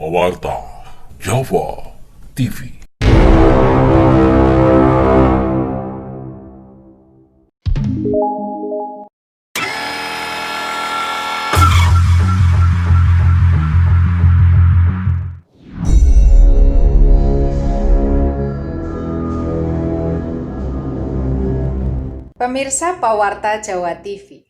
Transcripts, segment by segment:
Pewarta Jawa TV. Pemirsa Pewarta Jawa TV,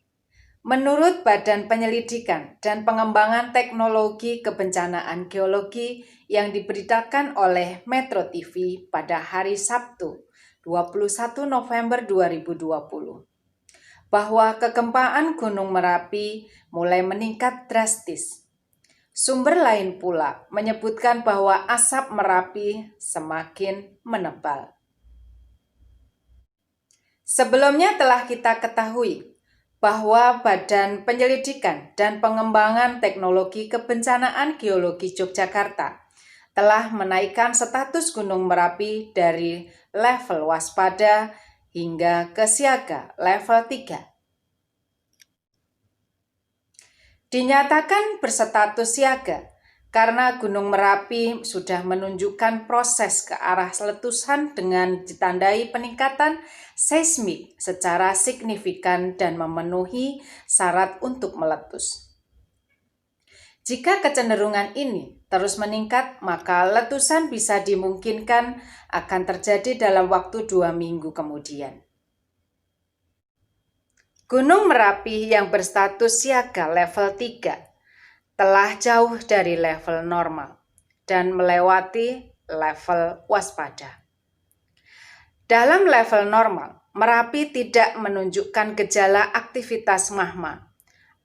menurut Badan Penyelidikan dan Pengembangan Teknologi Kebencanaan Geologi yang diberitakan oleh Metro TV pada hari Sabtu, 21 November 2020, bahwa kegempaan Gunung Merapi mulai meningkat drastis. Sumber lain pula menyebutkan bahwa asap Merapi semakin menebal. Sebelumnya telah kita ketahui bahwa Badan Penyelidikan dan Pengembangan Teknologi Kebencanaan Geologi Yogyakarta telah menaikkan status Gunung Merapi dari level waspada hingga ke siaga level 3. Dinyatakan berstatus siaga karena Gunung Merapi sudah menunjukkan proses ke arah letusan dengan ditandai peningkatan seismik secara signifikan dan memenuhi syarat untuk meletus. Jika kecenderungan ini terus meningkat, maka letusan bisa dimungkinkan akan terjadi dalam waktu 2 minggu kemudian. Gunung Merapi yang berstatus siaga level 3 telah jauh dari level normal dan melewati level waspada. Dalam level normal, Merapi tidak menunjukkan gejala aktivitas magma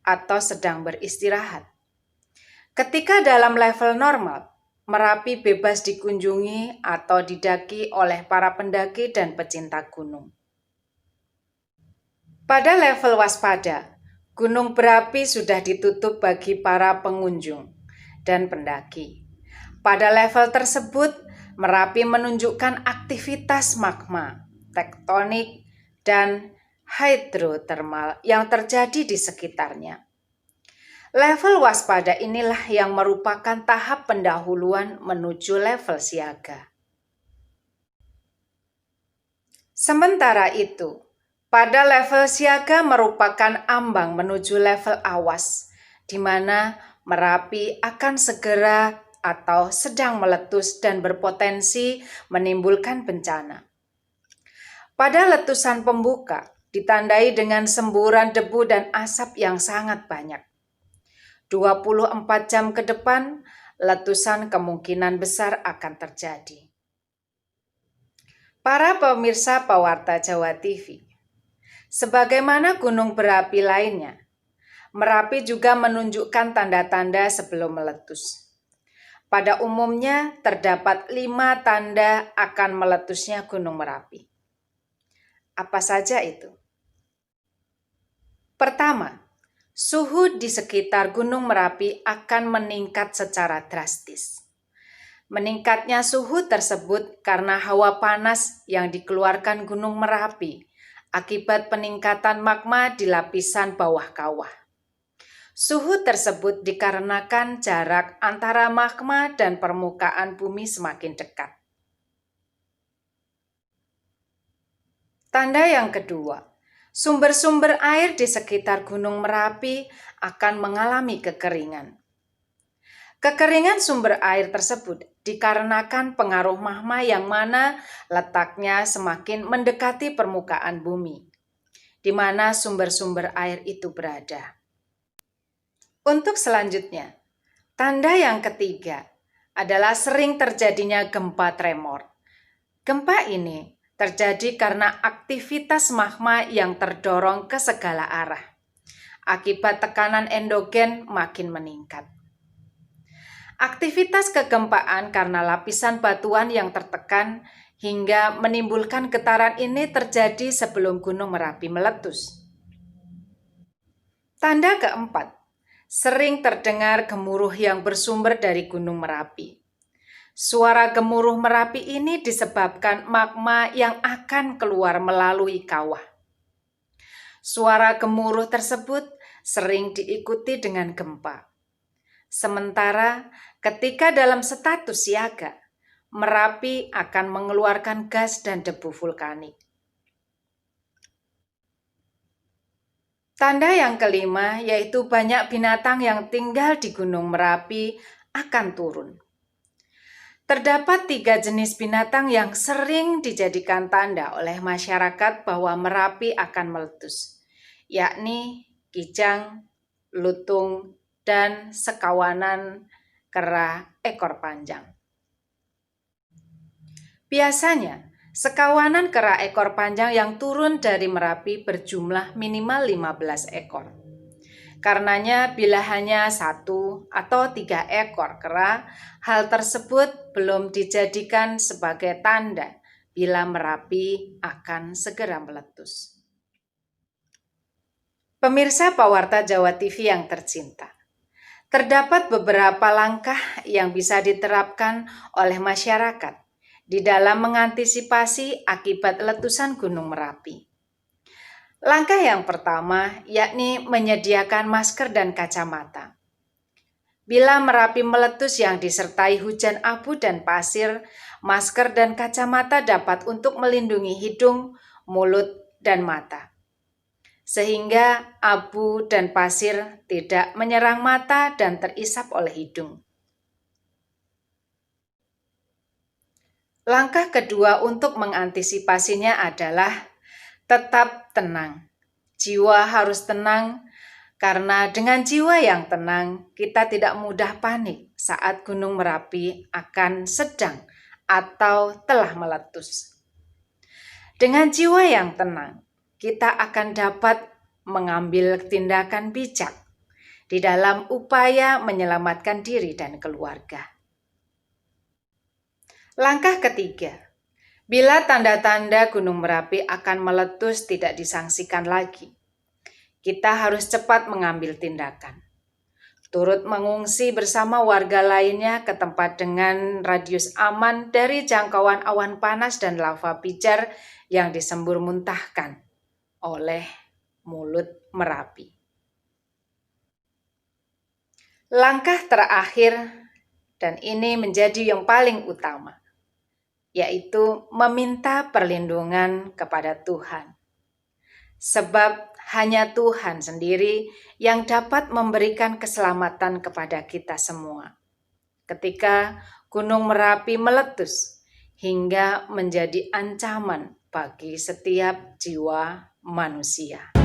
atau sedang beristirahat. Ketika dalam level normal, Merapi bebas dikunjungi atau didaki oleh para pendaki dan pecinta gunung. Pada level waspada, gunung berapi sudah ditutup bagi para pengunjung dan pendaki. Pada level tersebut, Merapi menunjukkan aktivitas magma, tektonik, dan hidrotermal yang terjadi di sekitarnya. Level waspada inilah yang merupakan tahap pendahuluan menuju level siaga. Sementara itu, pada level siaga merupakan ambang menuju level awas, di mana Merapi akan segera atau sedang meletus dan berpotensi menimbulkan bencana. Pada letusan pembuka, ditandai dengan semburan debu dan asap yang sangat banyak. 24 jam ke depan, letusan kemungkinan besar akan terjadi. Para pemirsa Pewarta Jawa TV, sebagaimana gunung berapi lainnya, Merapi juga menunjukkan tanda-tanda sebelum meletus. Pada umumnya terdapat 5 tanda akan meletusnya Gunung Merapi. Apa saja itu? Pertama, suhu di sekitar Gunung Merapi akan meningkat secara drastis. Meningkatnya suhu tersebut karena hawa panas yang dikeluarkan Gunung Merapi akibat peningkatan magma di lapisan bawah kawah. Suhu tersebut dikarenakan jarak antara magma dan permukaan bumi semakin dekat. Tanda yang kedua, sumber-sumber air di sekitar Gunung Merapi akan mengalami kekeringan. Kekeringan sumber air tersebut dikarenakan pengaruh magma yang mana letaknya semakin mendekati permukaan bumi, di mana sumber-sumber air itu berada. Untuk selanjutnya, tanda yang ketiga adalah sering terjadinya gempa tremor. Gempa ini terjadi karena aktivitas magma yang terdorong ke segala arah. Akibat tekanan endogen makin meningkat. Aktivitas kegempaan karena lapisan batuan yang tertekan hingga menimbulkan getaran ini terjadi sebelum Gunung Merapi meletus. Tanda keempat, sering terdengar gemuruh yang bersumber dari Gunung Merapi. Suara gemuruh Merapi ini disebabkan magma yang akan keluar melalui kawah. Suara gemuruh tersebut sering diikuti dengan gempa. Sementara ketika dalam status siaga, Merapi akan mengeluarkan gas dan debu vulkanik. Tanda yang kelima yaitu banyak binatang yang tinggal di Gunung Merapi akan turun. Terdapat 3 jenis binatang yang sering dijadikan tanda oleh masyarakat bahwa Merapi akan meletus, yakni kijang, lutung, dan sekawanan kera ekor panjang. Biasanya, sekawanan kera ekor panjang yang turun dari Merapi berjumlah minimal 15 ekor. Karenanya bila hanya 1 atau 3 ekor kera, hal tersebut belum dijadikan sebagai tanda bila Merapi akan segera meletus. Pemirsa Pawarta Jawa TV yang tercinta, terdapat beberapa langkah yang bisa diterapkan oleh masyarakat di dalam mengantisipasi akibat letusan Gunung Merapi. Langkah yang pertama yakni menyediakan masker dan kacamata. Bila Merapi meletus yang disertai hujan abu dan pasir, masker dan kacamata dapat untuk melindungi hidung, mulut, dan mata, sehingga abu dan pasir tidak menyerang mata dan terisap oleh hidung. Langkah kedua untuk mengantisipasinya adalah tetap tenang. Jiwa harus tenang, karena dengan jiwa yang tenang, kita tidak mudah panik saat Gunung Merapi akan sedang atau telah meletus. Dengan jiwa yang tenang, kita akan dapat mengambil tindakan bijak di dalam upaya menyelamatkan diri dan keluarga. Langkah ketiga, bila tanda-tanda Gunung Merapi akan meletus tidak disangsikan lagi, kita harus cepat mengambil tindakan. Turut mengungsi bersama warga lainnya ke tempat dengan radius aman dari jangkauan awan panas dan lava pijar yang disembur muntahkan oleh mulut Merapi. Langkah terakhir, dan ini menjadi yang paling utama, yaitu meminta perlindungan kepada Tuhan. Sebab hanya Tuhan sendiri yang dapat memberikan keselamatan kepada kita semua. Ketika Gunung Merapi meletus hingga menjadi ancaman bagi setiap jiwa manusia.